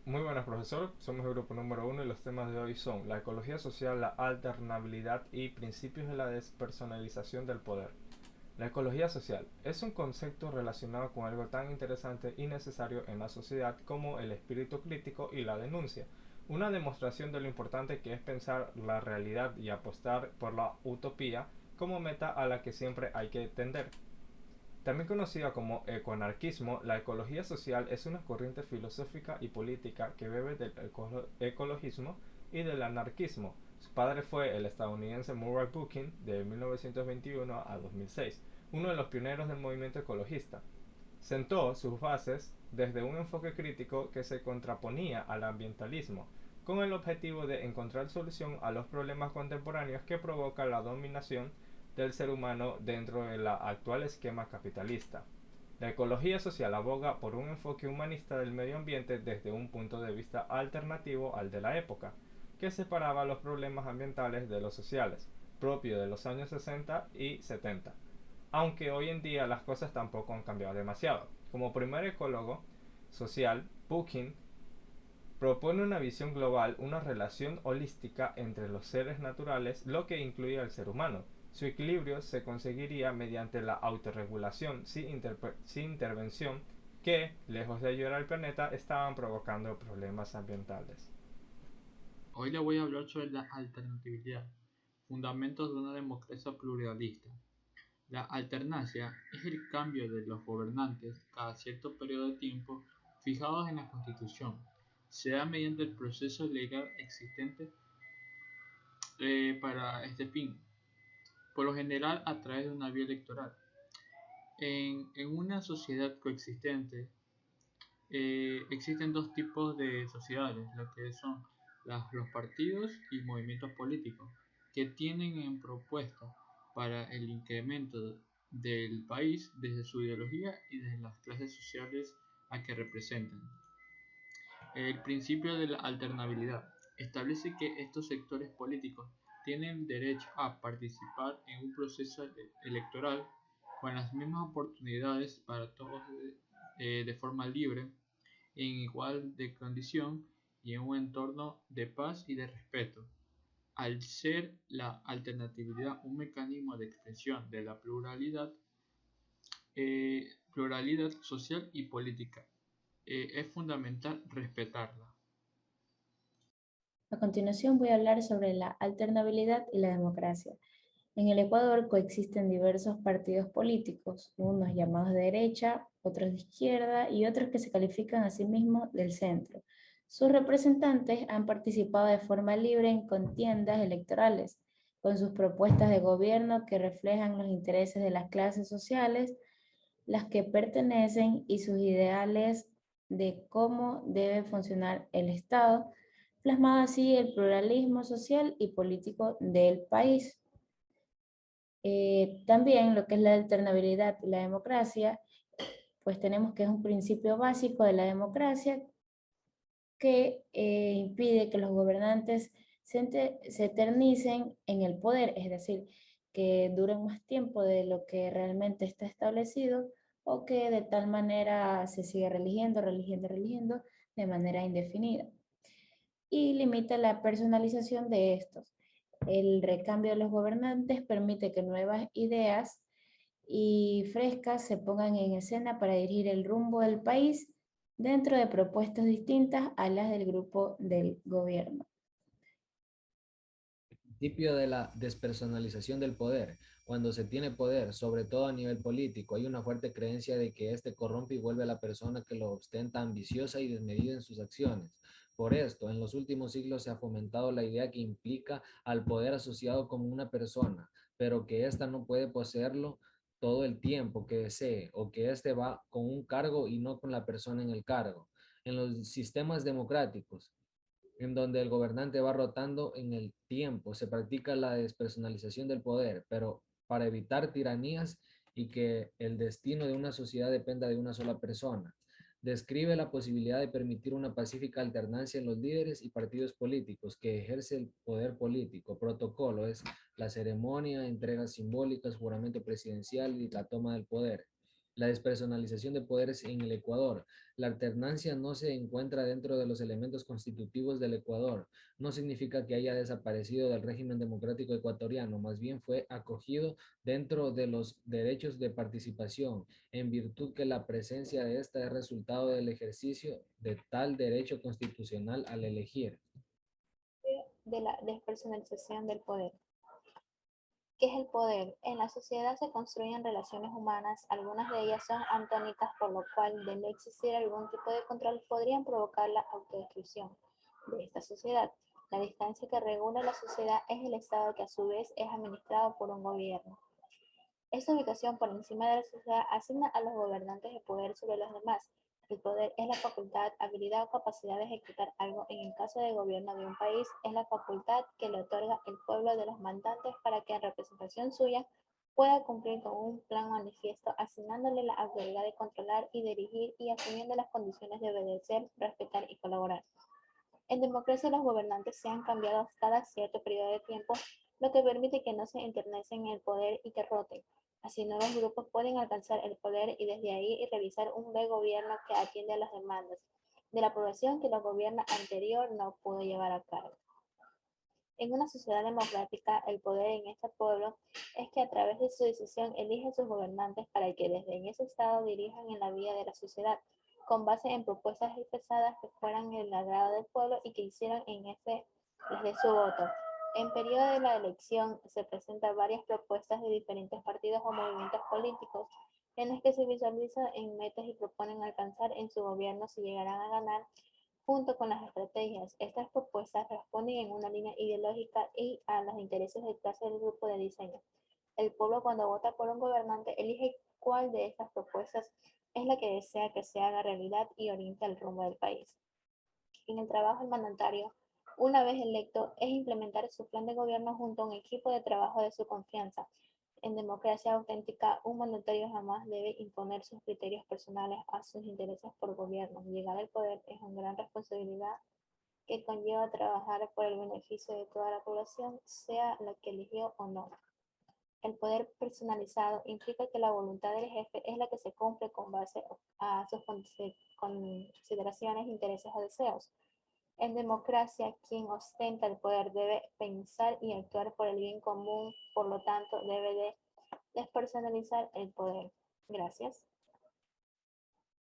Muy buenas, profesor. Somos el grupo número uno y los temas de hoy son la ecología social, la alternabilidad y principios de la despersonalización del poder. La ecología social es un concepto relacionado con algo tan interesante y necesario en la sociedad como el espíritu crítico y la denuncia, una demostración de lo importante que es pensar la realidad y apostar por la utopía como meta a la que siempre hay que tender. También conocida como ecoanarquismo, la ecología social es una corriente filosófica y política que bebe del ecologismo y del anarquismo. Su padre fue el estadounidense Murray Bookchin de 1921 a 2006, uno de los pioneros del movimiento ecologista. Sentó sus bases desde un enfoque crítico que se contraponía al ambientalismo, con el objetivo de encontrar solución a los problemas contemporáneos que provoca la dominación del ser humano dentro del actual esquema capitalista. La ecología social aboga por un enfoque humanista del medio ambiente desde un punto de vista alternativo al de la época, que separaba los problemas ambientales de los sociales, propio de los años 60 y 70, aunque hoy en día las cosas tampoco han cambiado demasiado. Como primer ecólogo social, Buchin propone una visión global, una relación holística entre los seres naturales, lo que incluye al ser humano. Su equilibrio se conseguiría mediante la autorregulación sin intervención que, lejos de ayudar al planeta, estaban provocando problemas ambientales. Hoy le voy a hablar sobre la alternatividad, fundamentos de una democracia pluralista. La alternancia es el cambio de los gobernantes cada cierto periodo de tiempo fijados en la Constitución. Se da mediante el proceso legal existente para este fin, por lo general a través de una vía electoral. En una sociedad coexistente existen dos tipos de sociedades, lo que son los partidos y movimientos políticos, que tienen en propuesta para el incremento del país desde su ideología y desde las clases sociales a que representan. El principio de la alternabilidad establece que estos sectores políticos tienen derecho a participar en un proceso electoral con las mismas oportunidades para todos de forma libre, en igual de condición y en un entorno de paz y de respeto. Al ser la alternatividad un mecanismo de expresión de la pluralidad social y política, es fundamental respetarla. A continuación voy a hablar sobre la alternabilidad y la democracia. En el Ecuador coexisten diversos partidos políticos, unos llamados de derecha, otros de izquierda y otros que se califican a sí mismos del centro. Sus representantes han participado de forma libre en contiendas electorales, con sus propuestas de gobierno que reflejan los intereses de las clases sociales, las que pertenecen y sus ideales de cómo debe funcionar el Estado, plasmado así el pluralismo social y político del país. También lo que es la alternabilidad y la democracia, pues tenemos que es un principio básico de la democracia que impide que los gobernantes se eternicen en el poder, es decir, que duren más tiempo de lo que realmente está establecido o que de tal manera se siga religiendo de manera indefinida. Y limita la personalización de estos. El recambio de los gobernantes permite que nuevas ideas y frescas se pongan en escena para dirigir el rumbo del país dentro de propuestas distintas a las del grupo del gobierno. Principio de la despersonalización del poder. Cuando se tiene poder, sobre todo a nivel político, hay una fuerte creencia de que este corrompe y vuelve a la persona que lo ostenta ambiciosa y desmedida en sus acciones. Por esto, en los últimos siglos se ha fomentado la idea que implica al poder asociado como una persona, pero que ésta no puede poseerlo todo el tiempo que desee, o que éste va con un cargo y no con la persona en el cargo. En los sistemas democráticos, en donde el gobernante va rotando en el tiempo. Se practica la despersonalización del poder, pero para evitar tiranías y que el destino de una sociedad dependa de una sola persona. Describe la posibilidad de permitir una pacífica alternancia en los líderes y partidos políticos que ejerce el poder político. Protocolo es la ceremonia, entregas simbólicas, juramento presidencial y la toma del poder. La despersonalización de poderes en el Ecuador. La alternancia no se encuentra dentro de los elementos constitutivos del Ecuador. No significa que haya desaparecido del régimen democrático ecuatoriano, más bien fue acogido dentro de los derechos de participación, en virtud que la presencia de esta es resultado del ejercicio de tal derecho constitucional al elegir. De la despersonalización del poder. ¿Qué es el poder? En la sociedad se construyen relaciones humanas, algunas de ellas son antónicas, por lo cual, de no existir algún tipo de control, podrían provocar la autodestrucción de esta sociedad. La distancia que regula la sociedad es el Estado, que a su vez es administrado por un gobierno. Esta ubicación por encima de la sociedad asigna a los gobernantes el poder sobre los demás. El poder es la facultad, habilidad o capacidad de ejecutar algo. En el caso de gobierno de un país, es la facultad que le otorga el pueblo de los mandantes para que en representación suya pueda cumplir con un plan manifiesto, asignándole la autoridad de controlar y dirigir y asumiendo las condiciones de obedecer, respetar y colaborar. En democracia, los gobernantes se han cambiado cada cierto periodo de tiempo, lo que permite que no se internecen en el poder y que roten. Así, nuevos grupos pueden alcanzar el poder y desde ahí realizar un buen gobierno que atiende a las demandas de la población que el gobierno anterior no pudo llevar a cabo. En una sociedad democrática, el poder en este pueblo es que a través de su decisión elige a sus gobernantes para que desde en ese estado dirijan en la vida de la sociedad, con base en propuestas expresadas que fueran el agrado del pueblo y que hicieran en ese les dé su voto. En periodo de la elección se presentan varias propuestas de diferentes partidos o movimientos políticos en las que se visualizan en metas y proponen alcanzar en su gobierno si llegarán a ganar. Junto con las estrategias, estas propuestas responden en una línea ideológica y a los intereses de clase del grupo de diseño. El pueblo, cuando vota por un gobernante, elige cuál de estas propuestas es la que desea que se haga realidad y oriente el rumbo del país. En el trabajo, el mandatario, una vez electo, es implementar su plan de gobierno junto a un equipo de trabajo de su confianza. En democracia auténtica, un mandatario jamás debe imponer sus criterios personales a sus intereses por gobierno. Llegar al poder es una gran responsabilidad que conlleva trabajar por el beneficio de toda la población, sea la que eligió o no. El poder personalizado implica que la voluntad del jefe es la que se cumple con base a sus consideraciones, intereses o deseos. En democracia, quien ostenta el poder debe pensar y actuar por el bien común, por lo tanto, debe de despersonalizar el poder. Gracias.